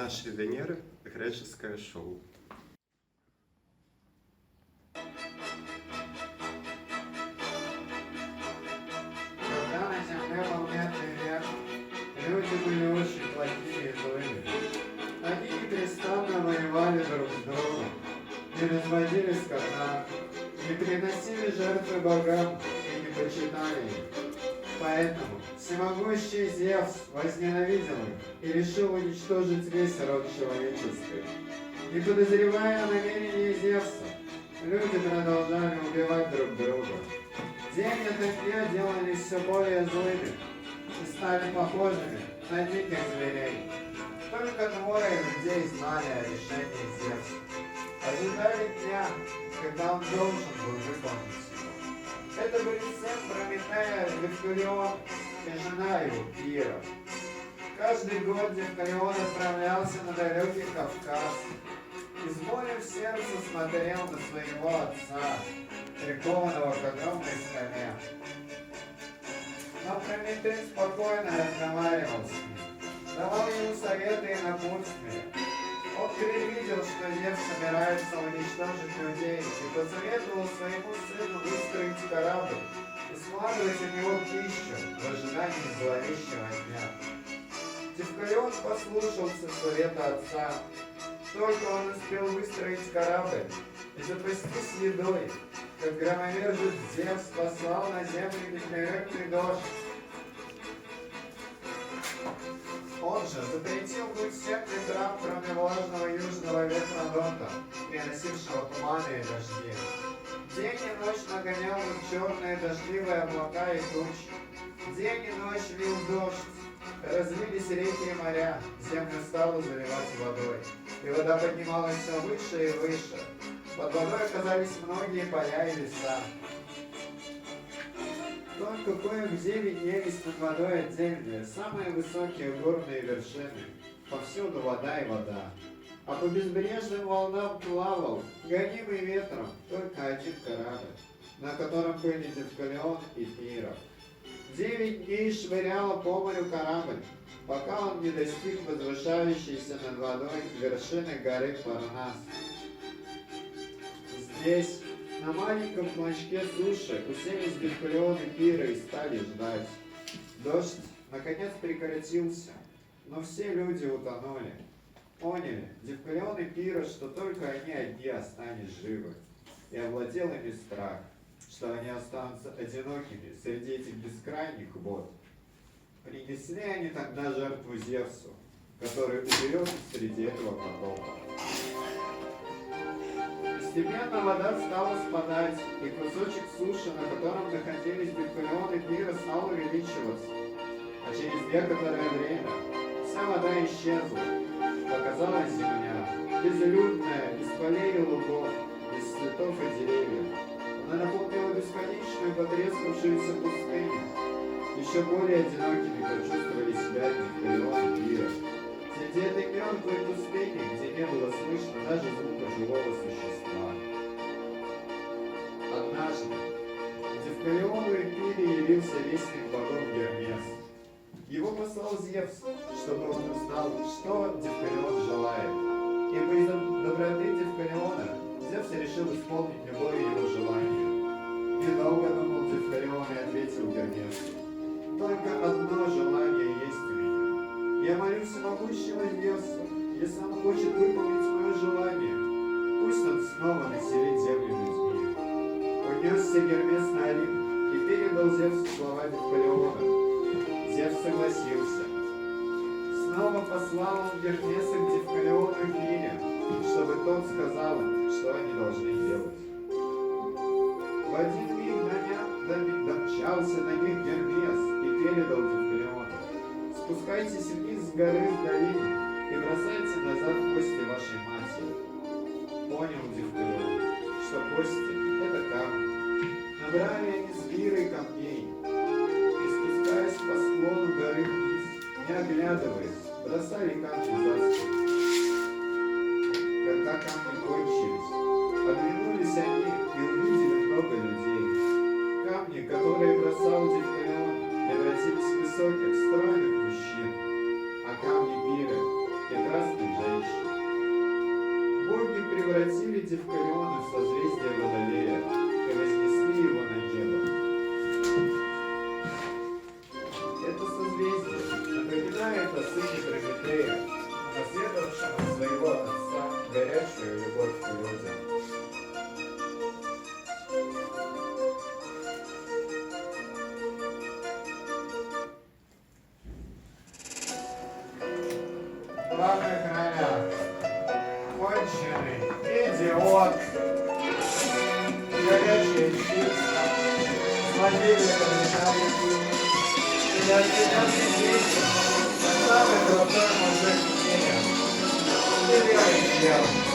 нашей Венеры греческое шоу. Когда на земле был медный век, люди были очень плохими и злыми. Они непрестанно воевали друг с другом, не разводили скота, не приносили жертвы богам и не почитали их. Поэтому всемогущий Зевс возненавидел их и решил уничтожить весь род человеческий. Не подозревая о намерении Зевса, люди продолжали убивать друг друга. День ото дня делались все более злыми и стали похожими на диких зверей. Только двое людей знали о решении Зевса. Ожидали дня, когда он должен был выполнить его. Это были сын Прометея Девкалион и жена его Пира. Каждый год Девкалион отправлялся на далекий Кавказ и с болью в сердце смотрел на своего отца, прикованного к огромной скале. Но Прометей спокойно разговаривал с ним, давал ему советы и напутствия. Он предвидел, что Зевс собирается уничтожить людей, и посоветовал своему сыну выстроить корабль и складывать в него пищу в ожидании зловещего дня. Девкалион послушался совета отца. Только он успел выстроить корабль и запастись едой, как громовержец Зевс послал на землю непрерывный дождь. Он же запретил дуть всем ветрам, кроме влажного южного ветра Дота, приносившего туманы и дожди. День и ночь нагонял он черные дождливые облака и тучи. День и ночь лил дождь. Разлились реки и моря, землю стало заливать водой, и вода поднималась все выше и выше. Под водой оказались многие поля и леса. Только кое-где виднелись над водой отдельные, самые высокие горные вершины. Повсюду вода и вода. А по безбрежным волнам плавал, гонимый ветром, только один корабль, на котором были Девкалион и Пира. 9 дней швыряла по морю корабль, пока он не достиг возвышающейся над водой вершины горы Парнас. Здесь, на маленьком клочке суши, уселись Девкалион и Пира и стали ждать. Дождь наконец прекратился, но все люди утонули. Поняли Девкалион и Пира, что только они одни остались живы, и овладел ими страх, что они останутся одинокими среди этих бескрайних вод. Принесли они тогда жертву Зевсу, который уберет их среди этого потока. Постепенно вода стала спадать, и кусочек суши, на котором находились Девкалион и Пира, стал увеличиваться. А через некоторое время вся вода исчезла. Показалась земля, безлюдная, без полей и лугов, без цветов и деревьев. Она наполнила бесконечную потрескавшуюся пустыню. Еще более одинокими почувствовали себя Девкалион и Пира. Среди этой мертвой пустыни, где не было слышно даже звука живого существа. Однажды Девкалиону и Пире явился вестник богов Гермес. Его послал Зевс, чтобы он узнал, что Девкалион желает. Ибо из-за доброты Девкалиона Зевс решил исполнить любое его желание. Недолго думал Девкалион и ответил Гермесу: «Только одно желание есть у меня. Я молю всемогущего Зевса, если он хочет выполнить мое желание, пусть он снова населит землю людьми». Унесся Гермес на Олимп и передал Зевсу слова Девкалиона. Зевс согласился. Снова послал он Гермеса к Девкалиону и Пире, чтобы тот сказал им, что они должны делать. В один миг домчался на них Гермес и передал Девкалиону: «Спускайтесь вниз с горы в долину и бросайте назад кости вашей матери». Понял Девкалион, что кости — это камни. Набрали они с Пирой камней и, спускаясь по склону горы вниз, не оглядываясь, бросали камни за спину. Когда камни кончились, оглянулись они и увидели много людей. Камни, которые бросал Девкалион, превратились в высоких, стройных мужчин, а камни Пиры — прекрасных конченый идиот, горячее чисто, злодей комментарий, и определенный деятель, самый крутой мужик в мире. Ты веришь,